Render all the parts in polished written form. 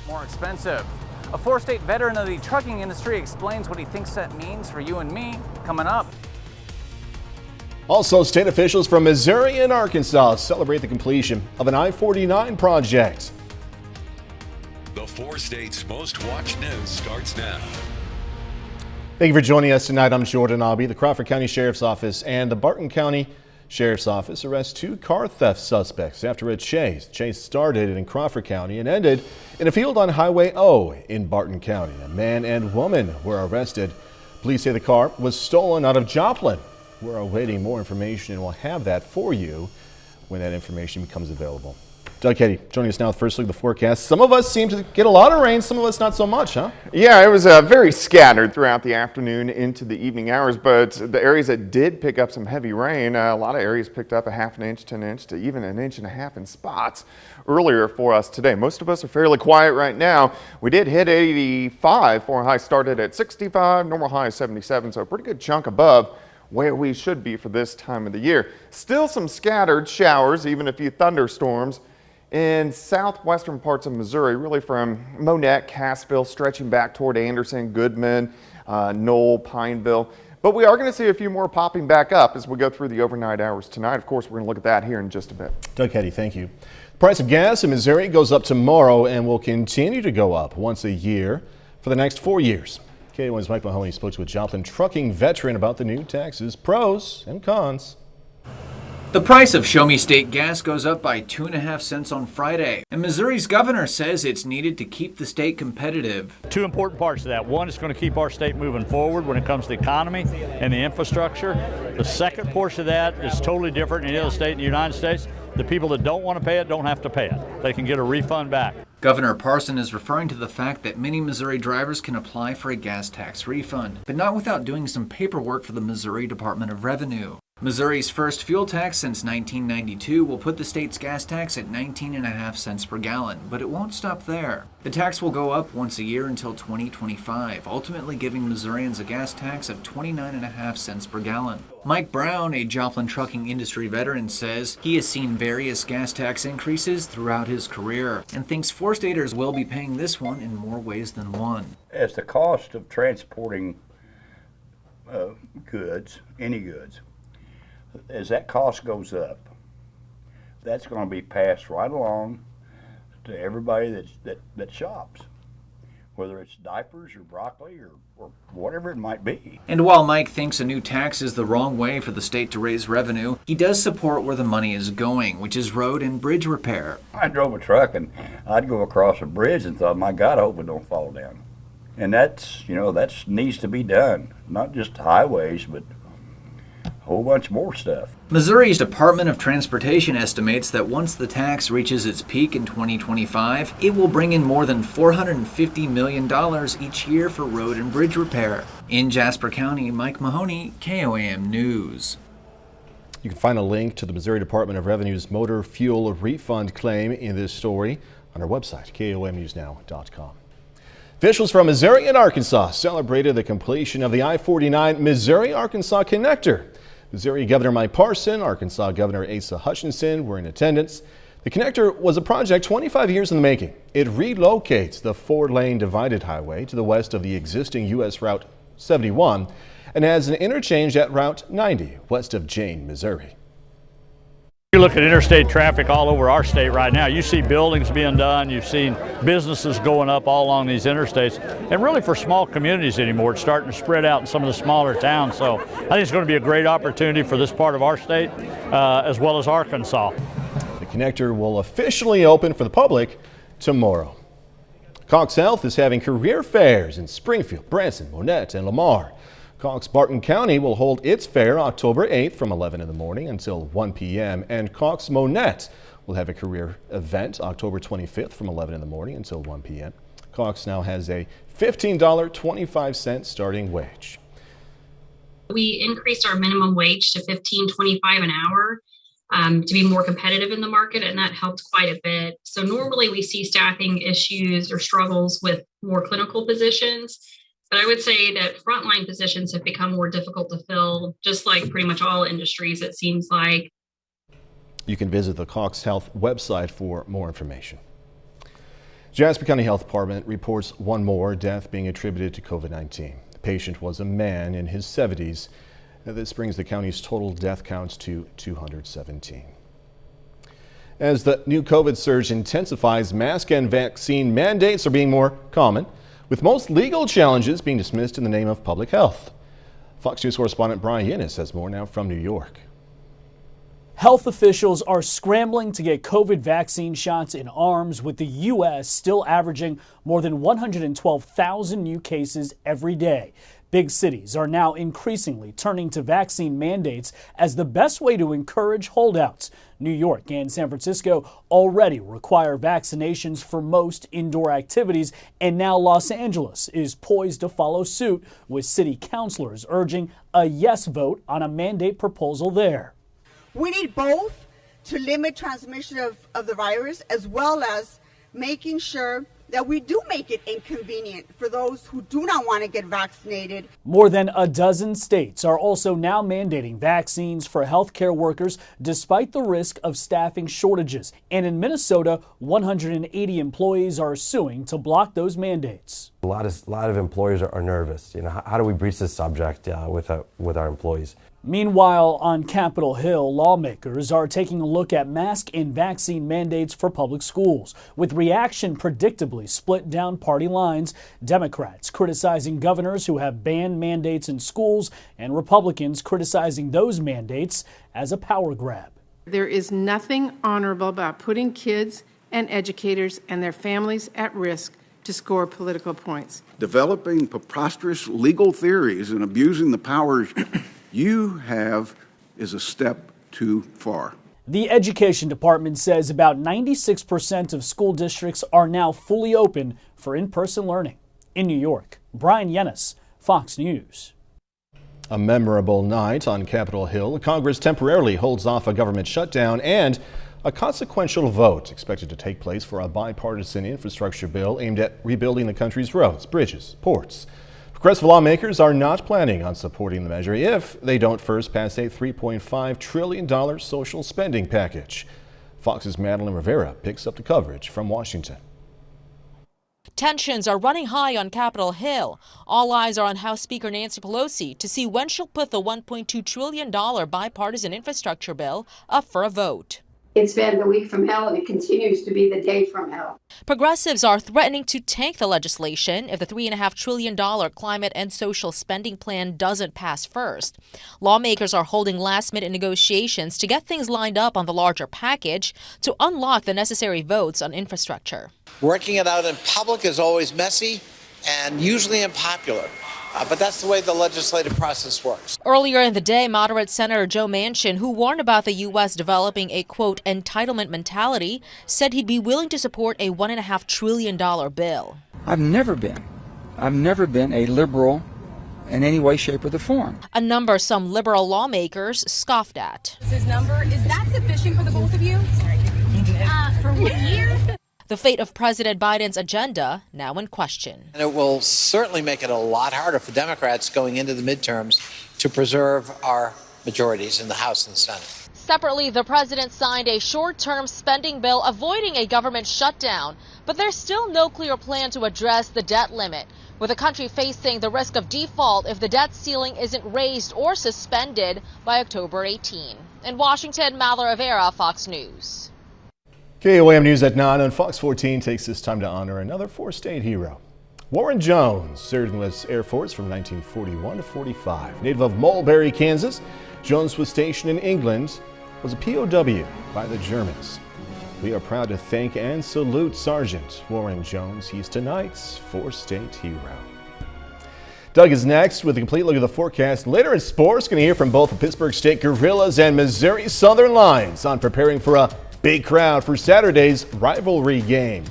more expensive. A 4-state veteran of the trucking industry explains what he thinks that means for you and me, coming up. Also, state officials from Missouri and Arkansas celebrate the completion of an I-49 project. The 4 states' most watched news starts now. Thank you for joining us tonight. I'm Jordan Abbey. The Crawford County Sheriff's Office and the Barton County Sheriff's Office arrest 2 car theft suspects after a chase. The chase started in Crawford County and ended in a field on Highway O in Barton County. A man and woman were arrested. Police say the car was stolen out of Joplin. We're awaiting more information and we'll have that for you when that information becomes available. Doug Ketty joining us now with first look at the forecast. Some of us seem to get a lot of rain, some of us not so much, huh? Yeah, it was very scattered throughout the afternoon into the evening hours, but the areas that did pick up some heavy rain, a lot of areas picked up a ½ an inch to an inch to even 1.5 inches in spots earlier for us today. Most of us are fairly quiet right now. We did hit 85, for a high started at 65, normal high is 77, so a pretty good chunk above where we should be for this time of the year. Still some scattered showers, even a few thunderstorms in southwestern parts of Missouri, really from Monette, Cassville, stretching back toward Anderson, Goodman, Knoll, Pineville. But we are going to see a few more popping back up as we go through the overnight hours tonight. Of course, we're going to look at that here in just a bit. Doug Ketty, thank you. The price of gas in Missouri goes up tomorrow and will continue to go up once a year for the next 4 years. KOM's Mike Mahoney spoke to a Joplin trucking veteran about the new taxes, pros and cons. The price of Show Me State gas goes up by 2.5 cents on Friday, and Missouri's governor says it's needed to keep the state competitive. 2 important parts of that. One, it's going to keep our state moving forward when it comes to the economy and the infrastructure. The second portion of that is totally different in any other state in the United States. The people that don't want to pay it don't have to pay it. They can get a refund back. Governor Parson is referring to the fact that many Missouri drivers can apply for a gas tax refund, but not without doing some paperwork for the Missouri Department of Revenue. Missouri's first fuel tax since 1992 will put the state's gas tax at 19.5 cents per gallon, but it won't stop there. The tax will go up once a year until 2025, ultimately giving Missourians a gas tax of 29.5 cents per gallon. Mike Brown, a Joplin trucking industry veteran, says he has seen various gas tax increases throughout his career and thinks 4-staters will be paying this one in more ways than one. As the cost of transporting goods, any goods, as that cost goes up, that's going to be passed right along to everybody that shops, whether it's diapers or broccoli or whatever it might be. And while Mike thinks a new tax is the wrong way for the state to raise revenue, he does support where the money is going, which is road and bridge repair. I drove a truck and I'd go across a bridge and thought, my God, I hope it don't fall down. And that's needs to be done, not just highways, but whole bunch more stuff. Missouri's Department of Transportation estimates that once the tax reaches its peak in 2025, it will bring in more than $450 million each year for road and bridge repair. In Jasper County, Mike Mahoney, KOAM News. You can find a link to the Missouri Department of Revenue's motor fuel refund claim in this story on our website, KOMNewsNow.com. Officials from Missouri and Arkansas celebrated the completion of the I-49 Missouri-Arkansas connector. Missouri Governor Mike Parson, Arkansas Governor Asa Hutchinson were in attendance. The connector was a project 25 years in the making. It relocates the 4-lane divided highway to the west of the existing U.S. Route 71 and adds an interchange at Route 90 west of Jane, Missouri. You look at interstate traffic all over our state right now, you see buildings being done, you've seen businesses going up all along these interstates, and really for small communities anymore, it's starting to spread out in some of the smaller towns. So I think it's going to be a great opportunity for this part of our state as well as Arkansas. The connector will officially open for the public tomorrow. Cox Health is having career fairs in Springfield, Branson, Monette, and Lamar. Cox-Barton County will hold its fair October 8th from 11 in the morning until 1 p.m. and Cox-Monette will have a career event October 25th from 11 in the morning until 1 p.m. Cox now has a $15.25 starting wage. We increased our minimum wage to $15.25 an hour to be more competitive in the market, and that helped quite a bit. So normally we see staffing issues or struggles with more clinical positions. But I would say that frontline positions have become more difficult to fill, just like pretty much all industries, it seems like. You can visit the Cox Health website for more information. Jasper County Health Department reports one more death being attributed to COVID-19. The patient was a man in his 70s. This brings the county's total death counts to 217. As the new COVID surge intensifies, mask and vaccine mandates are being more common, with most legal challenges being dismissed in the name of public health. Fox News correspondent Brian Yennis has more now from New York. Health officials are scrambling to get COVID vaccine shots in arms, with the U.S. still averaging more than 112,000 new cases every day. Big cities are now increasingly turning to vaccine mandates as the best way to encourage holdouts. New York and San Francisco already require vaccinations for most indoor activities, and now Los Angeles is poised to follow suit, with city councilors urging a yes vote on a mandate proposal there. We need both to limit transmission of the virus, as well as making sure that we do make it inconvenient for those who do not want to get vaccinated. More than a dozen states are also now mandating vaccines for healthcare workers, despite the risk of staffing shortages. And in Minnesota, 180 employees are suing to block those mandates. A lot of employers are nervous. How do we breach this subject with our employees? Meanwhile, on Capitol Hill, lawmakers are taking a look at mask and vaccine mandates for public schools, with reaction predictably split down party lines. Democrats criticizing governors who have banned mandates in schools, and Republicans criticizing those mandates as a power grab. There is nothing honorable about putting kids and educators and their families at risk to score political points. Developing preposterous legal theories and abusing the powers you have is a step too far. The Education Department says about 96% of school districts are now fully open for in-person learning. In New York, Brian Yennis, Fox News. A memorable night on Capitol Hill. Congress temporarily holds off a government shutdown and a consequential vote expected to take place for a bipartisan infrastructure bill aimed at rebuilding the country's roads, bridges, ports. Progressive lawmakers are not planning on supporting the measure if they don't first pass a $3.5 trillion social spending package. Fox's Madeline Rivera picks up the coverage from Washington. Tensions are running high on Capitol Hill. All eyes are on House Speaker Nancy Pelosi to see when she'll put the $1.2 trillion bipartisan infrastructure bill up for a vote. It's been the week from hell, and it continues to be the day from hell. Progressives are threatening to tank the legislation if the $3.5 trillion climate and social spending plan doesn't pass first. Lawmakers are holding last-minute negotiations to get things lined up on the larger package to unlock the necessary votes on infrastructure. Working it out in public is always messy and usually unpopular. But that's the way the legislative process works. Earlier in the day, moderate Senator Joe Manchin, who warned about the U.S. developing a, quote, entitlement mentality, said he'd be willing to support a $1.5 trillion bill. I've never been a liberal in any way, shape, or the form. A number some liberal lawmakers scoffed at. His number, is that sufficient for the both of you? For 1 year? The fate of President Biden's agenda now in question. And it will certainly make it a lot harder for Democrats going into the midterms to preserve our majorities in the House and the Senate. Separately, the president signed a short-term spending bill avoiding a government shutdown, but there's still no clear plan to address the debt limit, with the country facing the risk of default if the debt ceiling isn't raised or suspended by October 18. In Washington, Madeline Rivera, Fox News. KOAM News at 9 on Fox 14 takes this time to honor another four-state hero. Warren Jones served in the U.S. Air Force from 1941 to 45. Native of Mulberry, Kansas, Jones was stationed in England, was a POW by the Germans. We are proud to thank and salute Sergeant Warren Jones. He's tonight's four-state hero. Doug is next with a complete look at the forecast. Later in sports, going to hear from both the Pittsburgh State Gorillas and Missouri Southern Lions on preparing for a big crowd for Saturday's rivalry game.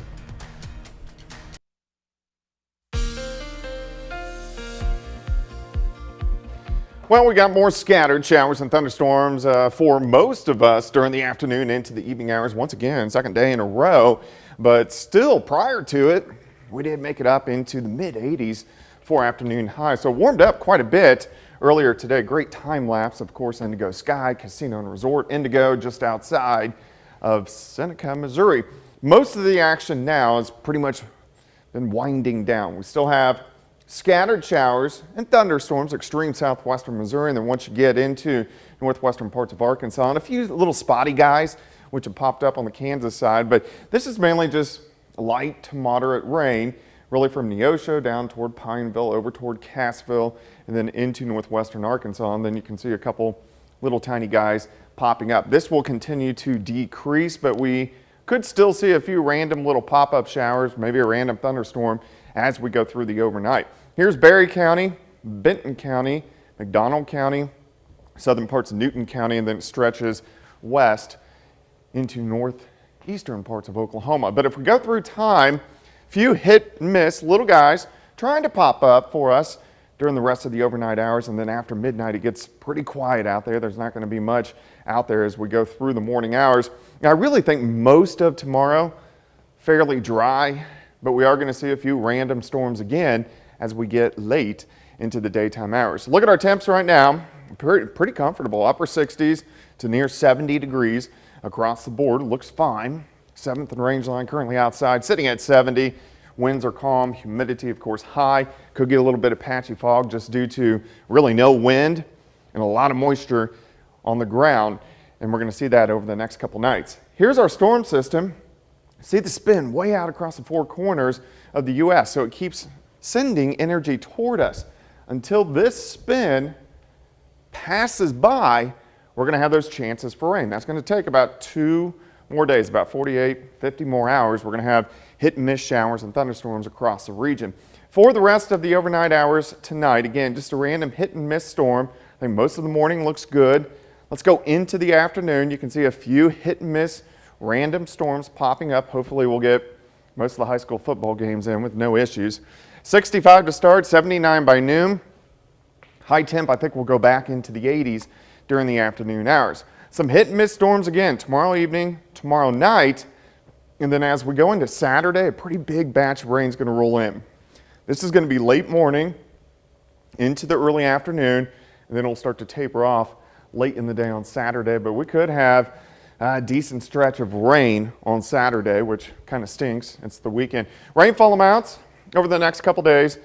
Well, we got more scattered showers and thunderstorms for most of us during the afternoon into the evening hours. Once again, second day in a row. But still, prior to it, we did make it up into the mid-80s for afternoon highs. So warmed up quite a bit earlier today. Great time lapse, of course, Indigo Sky Casino and Resort Indigo just outside of Seneca, Missouri. Most of the action now has pretty much been winding down. We still have scattered showers and thunderstorms, extreme southwestern Missouri, and then once you get into northwestern parts of Arkansas, and a few little spotty guys, which have popped up on the Kansas side. But this is mainly just light to moderate rain, really from Neosho down toward Pineville, over toward Cassville, and then into northwestern Arkansas. And then you can see a couple little tiny guys popping up. This will continue to decrease, but we could still see a few random little pop-up showers, maybe a random thunderstorm as we go through the overnight. Here's Berry County, Benton County, McDonald County, southern parts of Newton County, and then it stretches west into northeastern parts of Oklahoma. But if we go through time, few hit and miss little guys trying to pop up for us during the rest of the overnight hours, and then after midnight it gets pretty quiet out there. There's not going to be much out there as we go through the morning hours. Now, I really think most of tomorrow fairly dry, but we are going to see a few random storms again as we get late into the daytime hours. Look at our temps right now. Pretty comfortable, upper 60s to near 70 degrees across the board. Looks fine. 7th and range line currently outside, sitting at 70. Winds are calm, humidity of course high. Could get a little bit of patchy fog just due to really no wind and a lot of moisture on the ground. And we're going to see that over the next couple nights. Here's our storm system. See the spin way out across the four corners of the U.S. So it keeps sending energy toward us. Until this spin passes by, we're going to have those chances for rain. That's going to take about 2 more days, about 48, 50 more hours. We're going to have hit and miss showers and thunderstorms across the region. For the rest of the overnight hours tonight, again, just a random hit and miss storm. I think most of the morning looks good. Let's go into the afternoon. You can see a few hit and miss random storms popping up. Hopefully we'll get most of the high school football games in with no issues. 65 to start, 79 by noon. High temp, I think we'll go back into the 80s during the afternoon hours. Some hit and miss storms again tomorrow evening, tomorrow night, and then as we go into Saturday, a pretty big batch of rain is going to roll in. This is going to be late morning into the early afternoon, and then it'll start to taper off late in the day on Saturday, but we could have a decent stretch of rain on Saturday, which kind of stinks. It's the weekend. Rainfall amounts over the next couple days,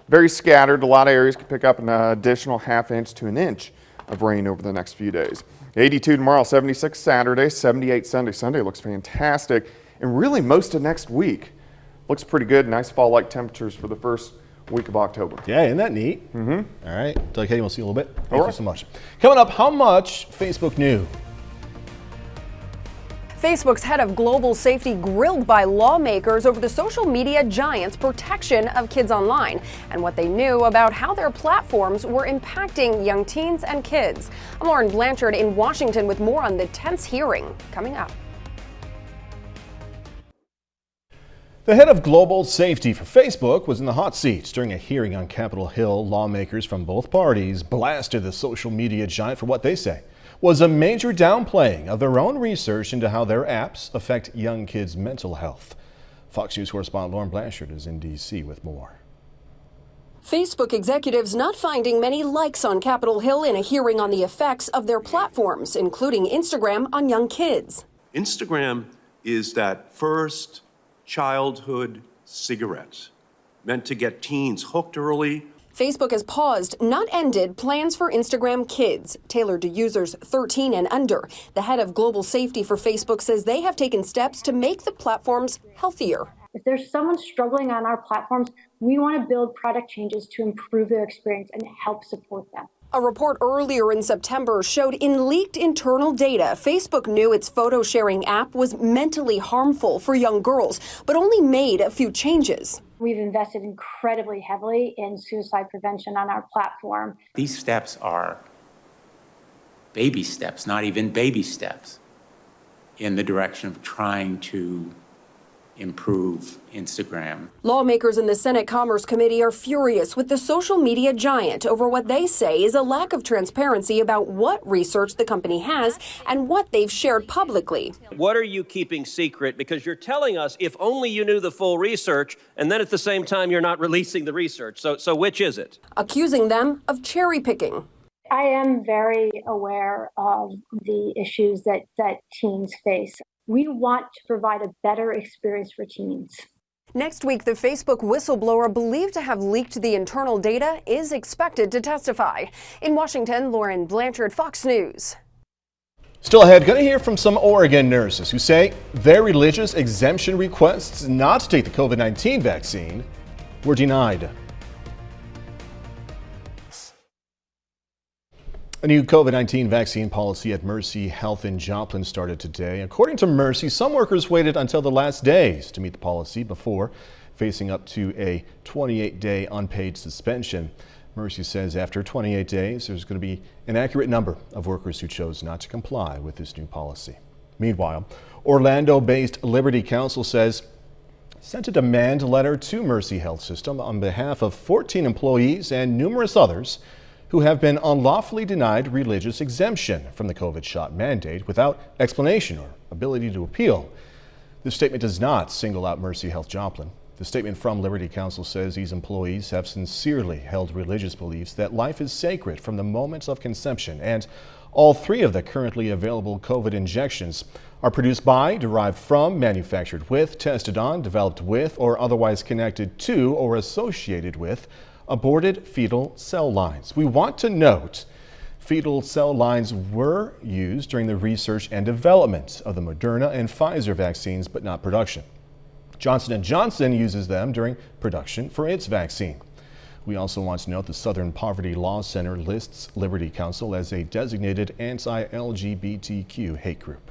very scattered. A lot of areas could pick up an additional ½ inch to an inch of rain over the next few days. 82 tomorrow, 76 Saturday, 78 Sunday. Sunday looks fantastic. And really most of next week looks pretty good. Nice fall-like temperatures for the first week of October. Yeah, isn't that neat? Mm-hmm. All right. Doug Hay, we'll see you a little bit. Thank you so much. Coming up, how much Facebook knew. Facebook's head of global safety grilled by lawmakers over the social media giant's protection of kids online and what they knew about how their platforms were impacting young teens and kids. I'm Lauren Blanchard in Washington with more on the tense hearing coming up. The head of global safety for Facebook was in the hot seat during a hearing on Capitol Hill. Lawmakers from both parties blasted the social media giant for what they say was a major downplaying of their own research into how their apps affect young kids' mental health. Fox News correspondent Lauren Blanchard is in D.C. with more. Facebook executives not finding many likes on Capitol Hill in a hearing on the effects of their platforms, including Instagram, on young kids. Instagram is that first childhood cigarette meant to get teens hooked early. Facebook has paused, not ended, plans for Instagram Kids, tailored to users 13 and under. The head of global safety for Facebook says they have taken steps to make the platforms healthier. If there's someone struggling on our platforms, we want to build product changes to improve their experience and help support them. A report earlier in September showed in leaked internal data, Facebook knew its photo sharing app was mentally harmful for young girls, but only made a few changes. We've invested incredibly heavily in suicide prevention on our platform. These steps are baby steps, not even baby steps, in the direction of trying to improve Instagram. Lawmakers in the Senate Commerce Committee are furious with the social media giant over what they say is a lack of transparency about what research the company has and what they've shared publicly. What are you keeping secret? Because you're telling us if only you knew the full research, and then at the same time you're not releasing the research. So which is it? Accusing them of cherry picking. I am very aware of the issues that teens face. We want to provide a better experience for teens. Next week, the Facebook whistleblower believed to have leaked the internal data is expected to testify. In Washington, Lauren Blanchard, Fox News. Still ahead, going to hear from some Oregon nurses who say their religious exemption requests not to take the COVID-19 vaccine were denied. A new COVID-19 vaccine policy at Mercy Health in Joplin started today. According to Mercy, some workers waited until the last days to meet the policy before facing up to a 28-day unpaid suspension. Mercy says after 28 days, there's going to be an accurate number of workers who chose not to comply with this new policy. Meanwhile, Orlando-based Liberty Counsel says sent a demand letter to Mercy Health System on behalf of 14 employees and numerous others who have been unlawfully denied religious exemption from the COVID shot mandate without explanation or ability to appeal. This statement does not single out Mercy Health Joplin. The statement from Liberty Counsel says these employees have sincerely held religious beliefs that life is sacred from the moment of conception, and all 3 of the currently available COVID injections are produced by, derived from, manufactured with, tested on, developed with, or otherwise connected to or associated with aborted fetal cell lines. We want to note fetal cell lines were used during the research and development of the Moderna and Pfizer vaccines, but not production. Johnson & Johnson uses them during production for its vaccine. We also want to note the Southern Poverty Law Center lists Liberty Counsel as a designated anti-LGBTQ hate group.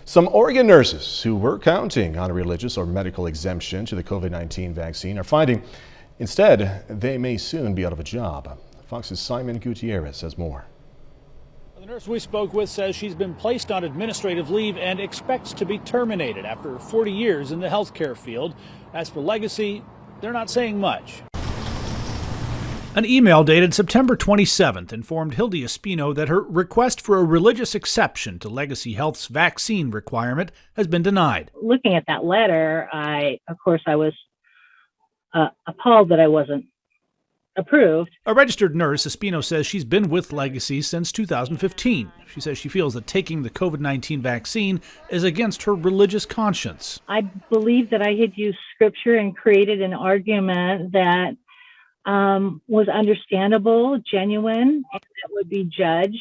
Some Oregon nurses who were counting on a religious or medical exemption to the COVID-19 vaccine are finding instead they may soon be out of a job. Fox's Simon Gutierrez has more. The nurse we spoke with says she's been placed on administrative leave and expects to be terminated after 40 years in the healthcare field. As for Legacy, they're not saying much. An email dated September 27th informed Hildy Espino that her request for a religious exception to Legacy Health's vaccine requirement has been denied. Looking at that letter, I was appalled that I wasn't approved. A registered nurse, Espino says she's been with Legacy since 2015. She says she feels that taking the COVID-19 vaccine is against her religious conscience. I believe that I had used scripture and created an argument that was understandable, genuine, and that would be judged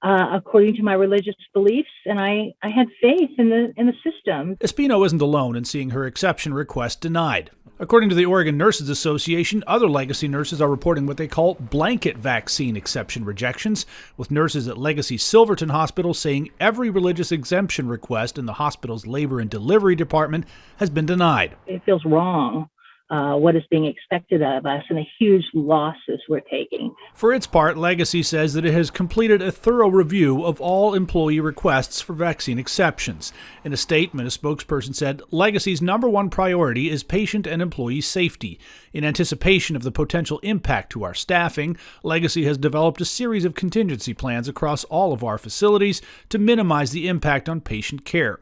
according to my religious beliefs, and I had faith in the system. Espino isn't alone in seeing her exception request denied. According to the Oregon Nurses Association, other Legacy nurses are reporting what they call blanket vaccine exception rejections, with nurses at Legacy Silverton Hospital saying every religious exemption request in the hospital's labor and delivery department has been denied. It feels wrong. What is being expected of us, and the huge losses we're taking. For its part, Legacy says that it has completed a thorough review of all employee requests for vaccine exceptions. In a statement, a spokesperson said Legacy's #1 priority is patient and employee safety. In anticipation of the potential impact to our staffing, Legacy has developed a series of contingency plans across all of our facilities to minimize the impact on patient care.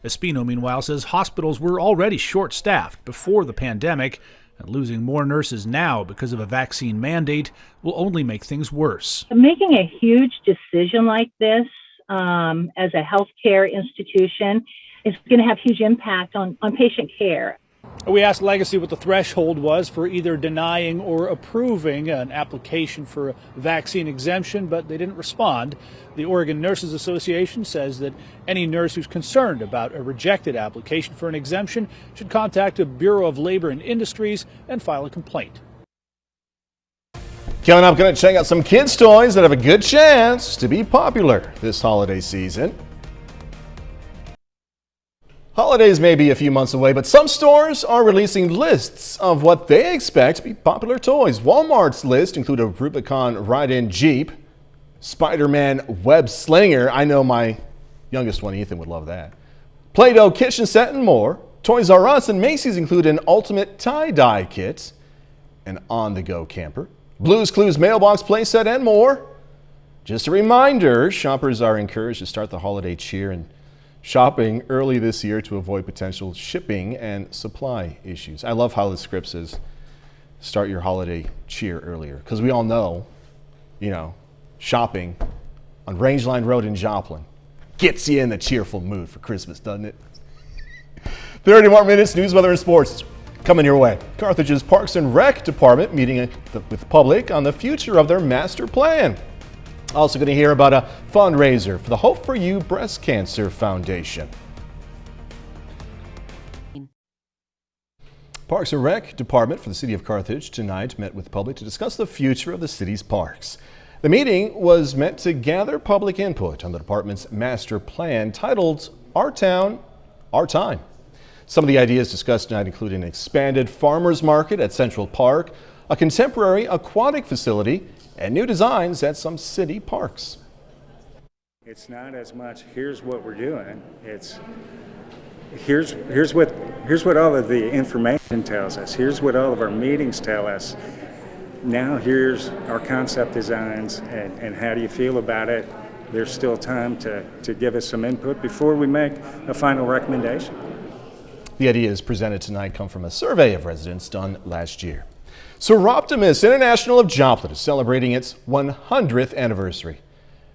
Espino, meanwhile, says hospitals were already short-staffed before the pandemic, and losing more nurses now because of a vaccine mandate will only make things worse. Making a huge decision like this as a healthcare institution is going to have huge impact on patient care. We asked Legacy what the threshold was for either denying or approving an application for a vaccine exemption, but they didn't respond. The Oregon Nurses Association says that any nurse who's concerned about a rejected application for an exemption should contact the Bureau of Labor and Industries and file a complaint. Coming up, going to check out some kids' toys that have a good chance to be popular this holiday season. Holidays may be a few months away, but some stores are releasing lists of what they expect to be popular toys. Walmart's list include a Rubicon ride-in Jeep, Spider-Man web slinger. I know my youngest one, Ethan, would love that. Play-Doh kitchen set and more. Toys R Us and Macy's include an ultimate tie-dye kit, an on-the-go camper, Blue's Clues mailbox playset, and more. Just a reminder, shoppers are encouraged to start the holiday cheer and shopping early this year to avoid potential shipping and supply issues. I love how the script says start your holiday cheer earlier, because we all know, shopping on Rangeline Road in Joplin Gets you in the cheerful mood for Christmas, doesn't it? 30 more minutes, news, weather, and sports coming your way. Carthage's Parks and Rec Department meeting with the public on the future of their master plan. Also going to hear about a fundraiser for the Hope for You Breast Cancer Foundation. Parks and Rec Department for the City of Carthage tonight met with the public to discuss the future of the city's parks. The meeting was meant to gather public input on the department's master plan titled Our Town, Our Time. Some of the ideas discussed tonight include an expanded farmers market at Central Park, a contemporary aquatic facility, and new designs at some city parks. It's not as much, here's what we're doing. It's here's what all of the information tells us. Here's what all of our meetings tell us. Now here's our concept designs and how do you feel about it? There's still time to give us some input before we make a final recommendation. The ideas presented tonight come from a survey of residents done last year. Soroptimist International of Joplin is celebrating its 100th anniversary.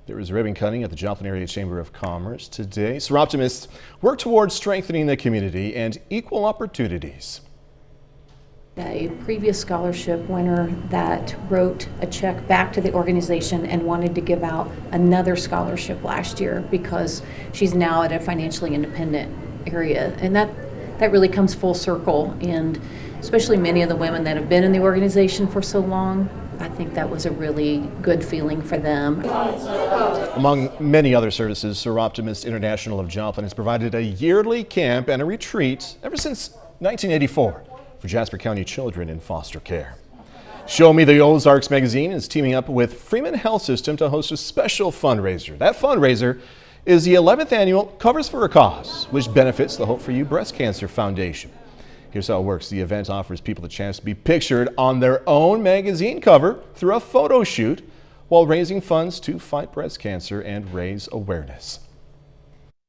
There was ribbon cutting at the Joplin Area Chamber of Commerce today. Soroptimists work towards strengthening the community and equal opportunities. A previous scholarship winner that wrote a check back to the organization and wanted to give out another scholarship last year because she's now at a financially independent area. And that really comes full circle, and especially many of the women that have been in the organization for so long, I think that was a really good feeling for them. Among many other services, Soroptimist International of Joplin has provided a yearly camp and a retreat ever since 1984 for Jasper County children in foster care. Show Me the Ozarks magazine is teaming up with Freeman Health System to host a special fundraiser. That fundraiser is the 11th annual Covers for a Cause, which benefits the Hope for You Breast Cancer Foundation. Here's how it works. The event offers people the chance to be pictured on their own magazine cover through a photo shoot while raising funds to fight breast cancer and raise awareness.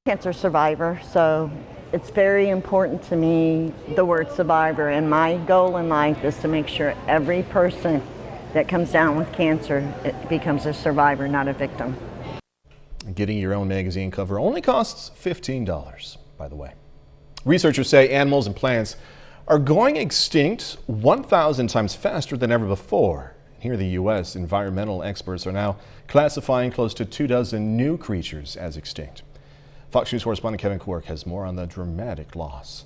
Cancer survivor, so it's very important to me, the word survivor, and my goal in life is to make sure every person that comes down with cancer becomes a survivor, not a victim. Getting your own magazine cover only costs $15, by the way. Researchers say animals and plants are going extinct 1,000 times faster than ever before. Here in the U.S., environmental experts are now classifying close to 24 new creatures as extinct. Fox News correspondent Kevin Quirk has more on the dramatic loss.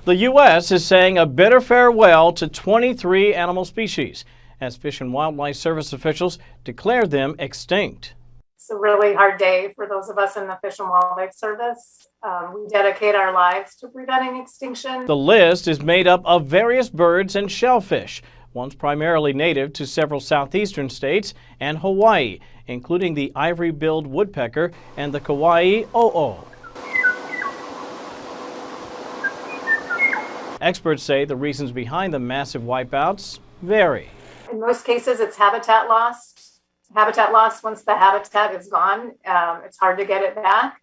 The U.S. is saying a bitter farewell to 23 animal species as Fish and Wildlife Service officials declared them extinct. It's a really hard day for those of us in the Fish and Wildlife Service. We dedicate our lives to preventing extinction. The list is made up of various birds and shellfish, ones primarily native to several southeastern states and Hawaii, including the ivory-billed woodpecker and the Kauai o'o. Experts say the reasons behind the massive wipeouts vary. In most cases, it's habitat loss. Habitat loss, once the habitat is gone, it's hard to get it back.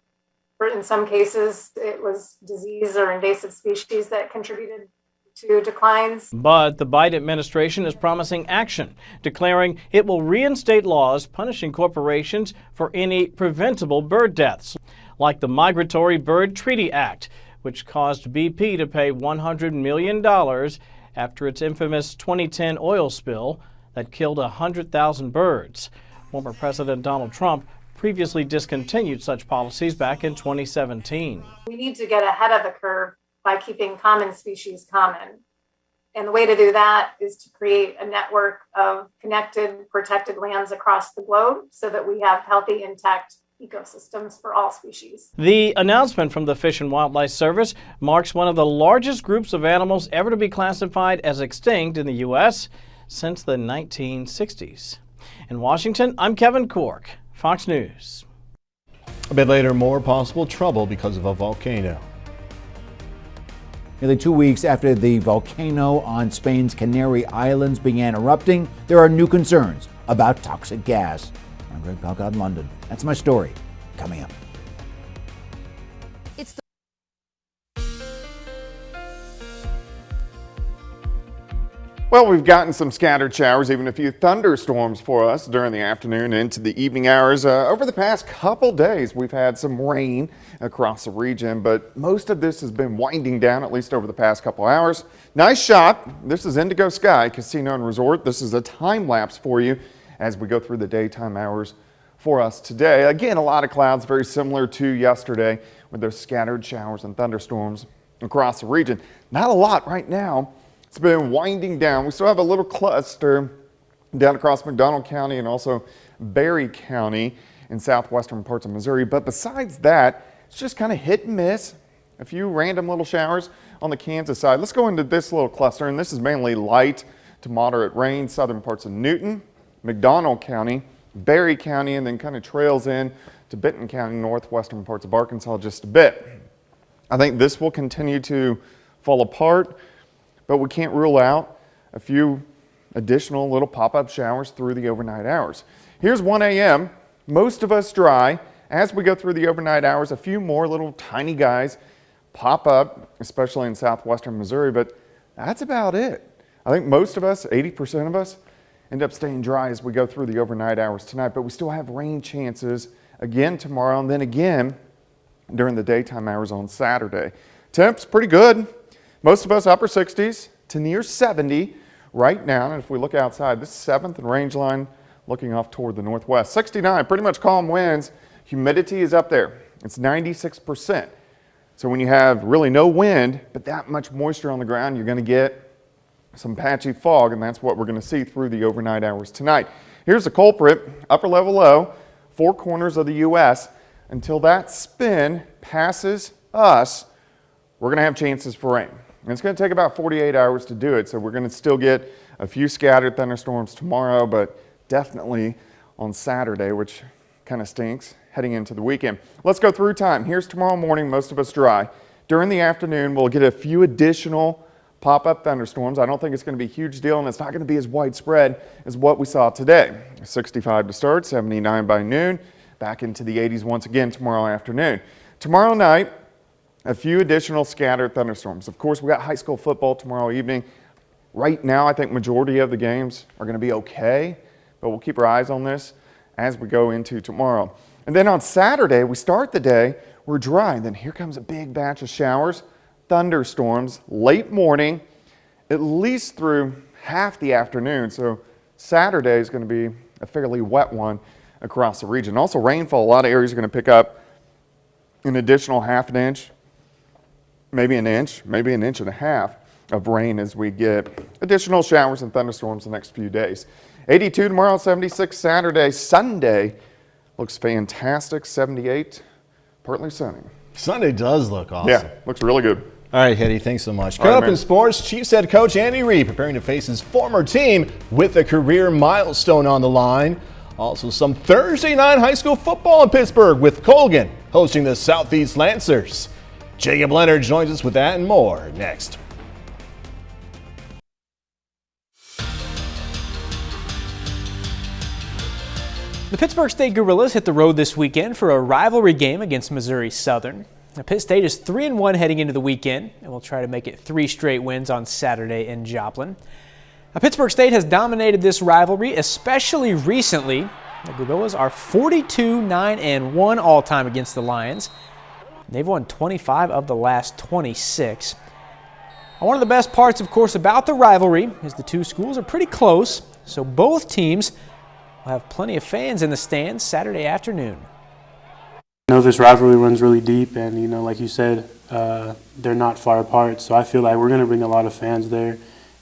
In some cases, it was disease or invasive species that contributed to declines. But the Biden administration is promising action, declaring it will reinstate laws punishing corporations for any preventable bird deaths, like the Migratory Bird Treaty Act, which caused BP to pay $100 million after its infamous 2010 oil spill that killed 100,000 birds. Former President Donald Trump previously discontinued such policies back in 2017. We need to get ahead of the curve by keeping common species common. And the way to do that is to create a network of connected, protected lands across the globe so that we have healthy, intact ecosystems for all species. The announcement from the Fish and Wildlife Service marks one of the largest groups of animals ever to be classified as extinct in the U.S. since the 1960s. In Washington, I'm Kevin Cork, Fox News. A bit later, more possible trouble because of a volcano. Nearly 2 weeks after the volcano on Spain's Canary Islands began erupting, there are new concerns about toxic gas. I'm Greg Palcott in London. That's my story. Coming up. Well, we've gotten some scattered showers, even a few thunderstorms for us during the afternoon into the evening hours. Over the past couple days, we've had some rain across the region, but most of this has been winding down, at least over the past couple hours. Nice shot. This is Indigo Sky Casino and Resort. This is a time lapse for you as we go through the daytime hours for us today. Again, a lot of clouds, very similar to yesterday with those scattered showers and thunderstorms across the region. Not a lot right now. It's been winding down. We still have a little cluster down across McDonald County and also Berry County in southwestern parts of Missouri. But besides that, it's just kind of hit and miss. A few random little showers on the Kansas side. Let's go into this little cluster, and this is mainly light to moderate rain, southern parts of Newton, McDonald County, Berry County, and then kind of trails in to Benton County, northwestern parts of Arkansas just a bit. I think this will continue to fall apart, but we can't rule out a few additional little pop-up showers through the overnight hours. Here's 1 a.m. Most of us dry. As we go through the overnight hours, a few more little tiny guys pop up, especially in southwestern Missouri, but that's about it. I think most of us, 80% of us, end up staying dry as we go through the overnight hours tonight, but we still have rain chances again tomorrow and then again during the daytime hours on Saturday. Temps pretty good. Most of us upper 60s to near 70 right now. And if we look outside, this is 7th and range line looking off toward the northwest. 69, pretty much calm winds. Humidity is up there. It's 96%. So when you have really no wind, but that much moisture on the ground, you're going to get some patchy fog, and that's what we're going to see through the overnight hours tonight. Here's the culprit, upper level low, 4 corners of the U.S. Until that spin passes us, we're going to have chances for rain. And it's going to take about 48 hours to do it, so we're going to still get a few scattered thunderstorms tomorrow, but definitely on Saturday, which kind of stinks heading into the weekend. Let's go through time. Here's tomorrow morning, most of us dry. During the afternoon, we'll get a few additional pop-up thunderstorms. I don't think it's going to be a huge deal, and it's not going to be as widespread as what we saw today. 65 to start, 79 by noon, back into the 80s once again tomorrow afternoon. Tomorrow night, a few additional scattered thunderstorms. Of course, we got high school football tomorrow evening. Right now, I think majority of the games are going to be okay, but we'll keep our eyes on this as we go into tomorrow. And then on Saturday, we start the day, we're dry, and then here comes a big batch of showers, thunderstorms, late morning, at least through half the afternoon. So Saturday is going to be a fairly wet one across the region. Also rainfall, a lot of areas are going to pick up an additional half an inch, maybe an inch and a half of rain as we get additional showers and thunderstorms the next few days. 82 tomorrow, 76 Saturday. Sunday looks fantastic, 78, partly sunny. Sunday does look awesome. Yeah, looks really good. All right, Hetty, thanks so much. Coming up in sports, Chiefs head coach Andy Reid preparing to face his former team with a career milestone on the line. Also, some Thursday night high school football in Pittsburgh with Colgan hosting the Southeast Lancers. Jacob Leonard joins us with that and more next. The Pittsburgh State Gorillas hit the road this weekend for a rivalry game against Missouri Southern. Now, Pitt State is 3-1 heading into the weekend, and will try to make it 3 straight wins on Saturday in Joplin. Now, Pittsburgh State has dominated this rivalry, especially recently. The Gorillas are 42-9-1 all-time against the Lions. They've won 25 of the last 26. One of the best parts, of course, about the rivalry is the two schools are pretty close, so both teams will have plenty of fans in the stands Saturday afternoon. I know this rivalry runs really deep, and like you said, they're not far apart, so I feel like we're going to bring a lot of fans there,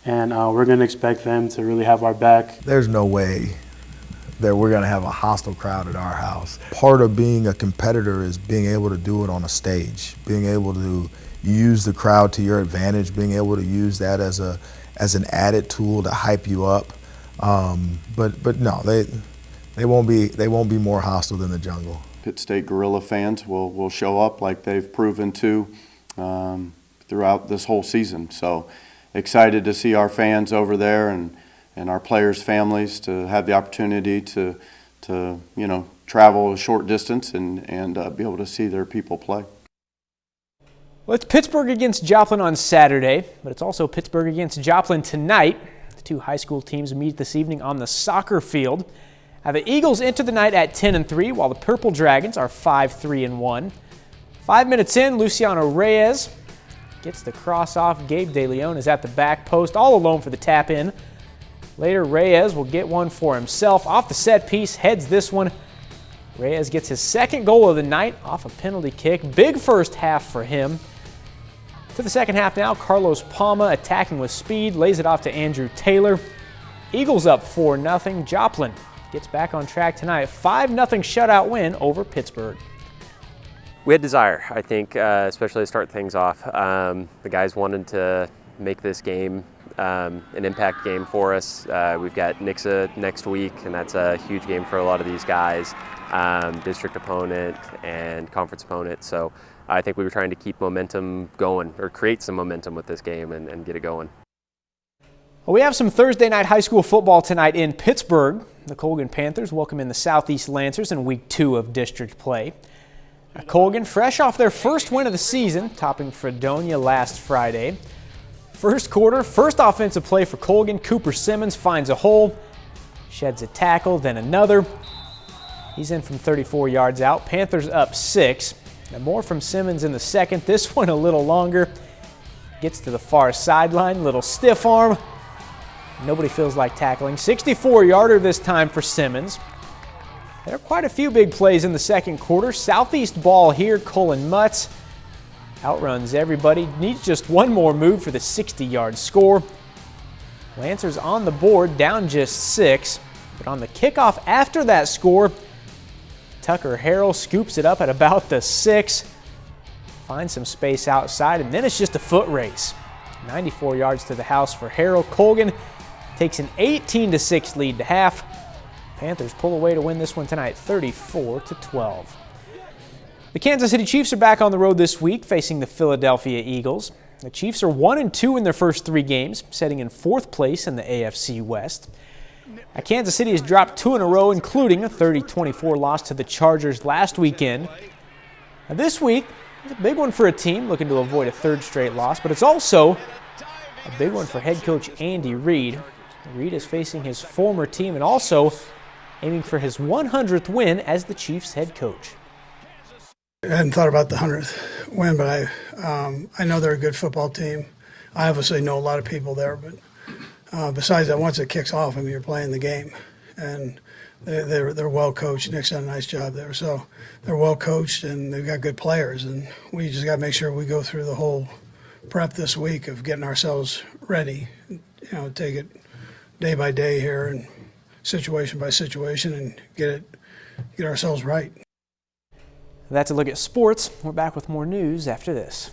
and we're going to expect them to really have our back. There's no way that we're going to have a hostile crowd at our house. Part of being a competitor is being able to do it on a stage, being able to use the crowd to your advantage, being able to use that as an added tool to hype you up. But no, they won't be more hostile than the jungle. Pitt State Gorilla fans will show up like they've proven to throughout this whole season. So excited to see our fans over there and our players' families to have the opportunity to travel a short distance and be able to see their people play. Well, it's Pittsburgh against Joplin on Saturday, but it's also Pittsburgh against Joplin tonight. The The two high school teams meet this evening on the soccer field. Now the Eagles enter the night at 10-3, while the Purple Dragons are 5-3-1. 5 minutes in, Luciano Reyes gets the cross off. Gabe De Leon is at the back post, all alone for the tap in. Later, Reyes will get one for himself. Off the set piece, heads this one. Reyes gets his second goal of the night off a penalty kick. Big first half for him. To the second half now, Carlos Palma attacking with speed, lays it off to Andrew Taylor. Eagles up 4-0. Joplin gets back on track tonight. 5-0 shutout win over Pittsburgh. We had desire, I think, especially to start things off. The guys wanted to make this game an impact game for us. We've got Nixa next week, and that's a huge game for a lot of these guys. District opponent and conference opponent. So I think we were trying to keep momentum going, or create some momentum with this game and get it going. Well, we have some Thursday night high school football tonight in Pittsburgh. The Colgan Panthers welcome in the Southeast Lancers in week 2 of district play. Colgan fresh off their first win of the season, topping Fredonia last Friday. First quarter, first offensive play for Colgan. Cooper Simmons finds a hole, sheds a tackle, then another. He's in from 34 yards out. Panthers up 6. Now more from Simmons in the second. This one a little longer. Gets to the far sideline, little stiff arm. Nobody feels like tackling. 64-yarder this time for Simmons. There are quite a few big plays in the second quarter. Southeast ball here, Colin Mutz outruns everybody. Needs just one more move for the 60-yard score. Lancers on the board, down just 6. But on the kickoff after that score, Tucker Harrell scoops it up at about the 6. Finds some space outside, and then it's just a foot race. 94 yards to the house for Harrell. Colgan takes an 18-6 lead to half. Panthers pull away to win this one tonight, 34-12. The Kansas City Chiefs are back on the road this week, facing the Philadelphia Eagles. The Chiefs are 1-2 in their first 3 games, sitting in 4th place in the AFC West. Kansas City has dropped 2 in a row, including a 30-24 loss to the Chargers last weekend. Now this week, it's a big one for a team looking to avoid a 3rd straight loss, but it's also a big one for head coach Andy Reid. Reid is facing his former team and also aiming for his 100th win as the Chiefs head coach. I hadn't thought about the 100th win, but I know they're a good football team. I obviously know a lot of people there, but besides that, once it kicks off, I mean, you're playing the game, and they're well coached. Nick's done a nice job there, so they're well coached and they've got good players, and we just got to make sure we go through the whole prep this week of getting ourselves ready. Take it day by day here and situation by situation, and get ourselves right. That's a look at sports. We're back with more news after this.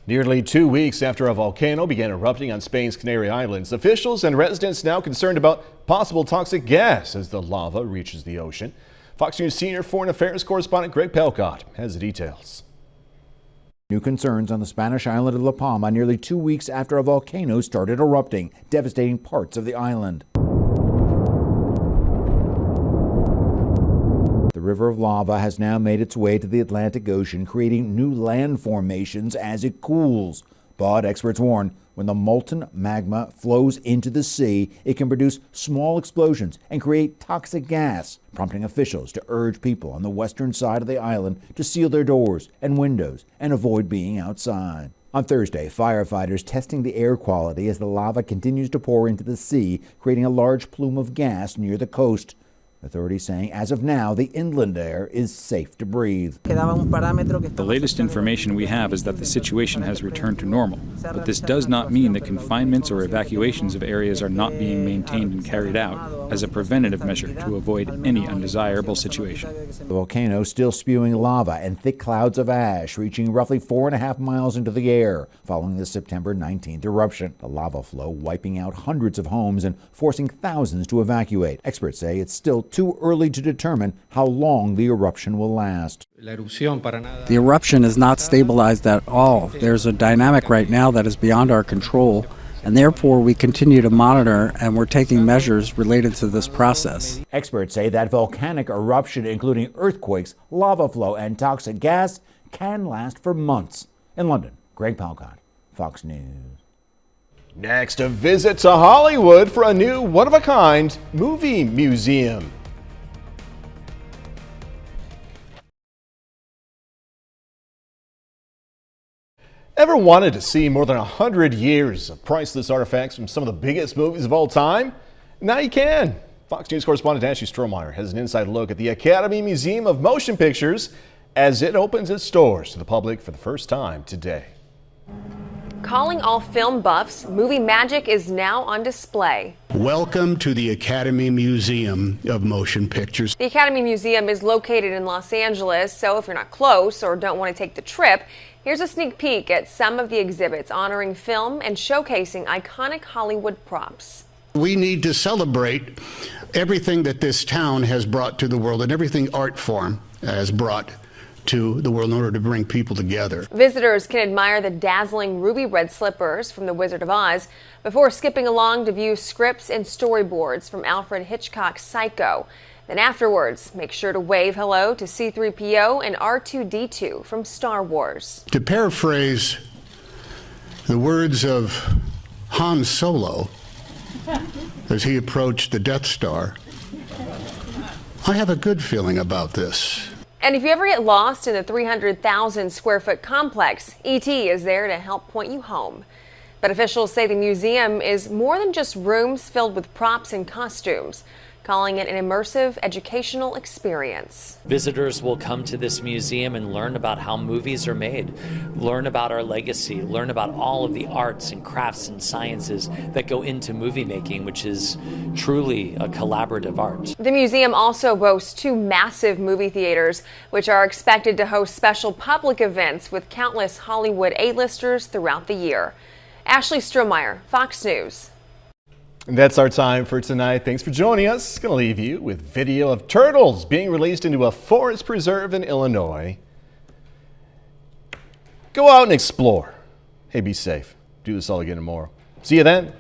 Nearly 2 weeks after a volcano began erupting on Spain's Canary Islands, officials and residents now concerned about possible toxic gas as the lava reaches the ocean. Fox News senior foreign affairs correspondent Greg Pelcott has the details. New concerns on the Spanish island of La Palma nearly 2 weeks after a volcano started erupting, devastating parts of the island. The river of lava has now made its way to the Atlantic Ocean, creating new land formations as it cools. But experts warn when the molten magma flows into the sea, it can produce small explosions and create toxic gas, prompting officials to urge people on the western side of the island to seal their doors and windows and avoid being outside. On Thursday, firefighters testing the air quality as the lava continues to pour into the sea, creating a large plume of gas near the coast. Authorities saying as of now, the inland air is safe to breathe. The latest information we have is that the situation has returned to normal, but this does not mean that confinements or evacuations of areas are not being maintained and carried out as a preventative measure to avoid any undesirable situation. The volcano still spewing lava and thick clouds of ash, reaching roughly 4.5 miles into the air following the September 19th eruption. The lava flow wiping out hundreds of homes and forcing thousands to evacuate. Experts say it's still too early to determine how long the eruption will last. The eruption is not stabilized at all. There's a dynamic right now that is beyond our control, and therefore we continue to monitor and we're taking measures related to this process. Experts say that volcanic eruption, including earthquakes, lava flow, and toxic gas, can last for months. In London, Greg Palcott, Fox News. Next, a visit to Hollywood for a new one-of-a-kind movie museum. Ever wanted to see more than 100 years of priceless artifacts from some of the biggest movies of all time? Now you can. Fox News correspondent Ashley Strohmeyer has an inside look at the Academy Museum of Motion Pictures as it opens its doors to the public for the first time today. Calling all film buffs, movie magic is now on display. Welcome to the Academy Museum of Motion Pictures. The Academy Museum is located in Los Angeles, so if you're not close or don't want to take the trip, here's a sneak peek at some of the exhibits honoring film and showcasing iconic Hollywood props. We need to celebrate everything that this town has brought to the world and everything art form has brought to the world in order to bring people together. Visitors can admire the dazzling ruby red slippers from The Wizard of Oz before skipping along to view scripts and storyboards from Alfred Hitchcock's Psycho. Then afterwards, make sure to wave hello to C-3PO and R2-D2 from Star Wars. To paraphrase the words of Han Solo as he approached the Death Star, I have a good feeling about this. And if you ever get lost in the 300,000 square foot complex, ET is there to help point you home. But officials say the museum is more than just rooms filled with props and costumes, calling it an immersive educational experience. Visitors will come to this museum and learn about how movies are made, learn about our legacy, learn about all of the arts and crafts and sciences that go into movie making, which is truly a collaborative art. The museum also boasts 2 massive movie theaters, which are expected to host special public events with countless Hollywood A-listers throughout the year. Ashley Strohmeyer, Fox News. And that's our time for tonight. Thanks for joining us. Going to leave you with video of turtles being released into a forest preserve in Illinois. Go out and explore. Hey, be safe. Do this all again tomorrow. See you then.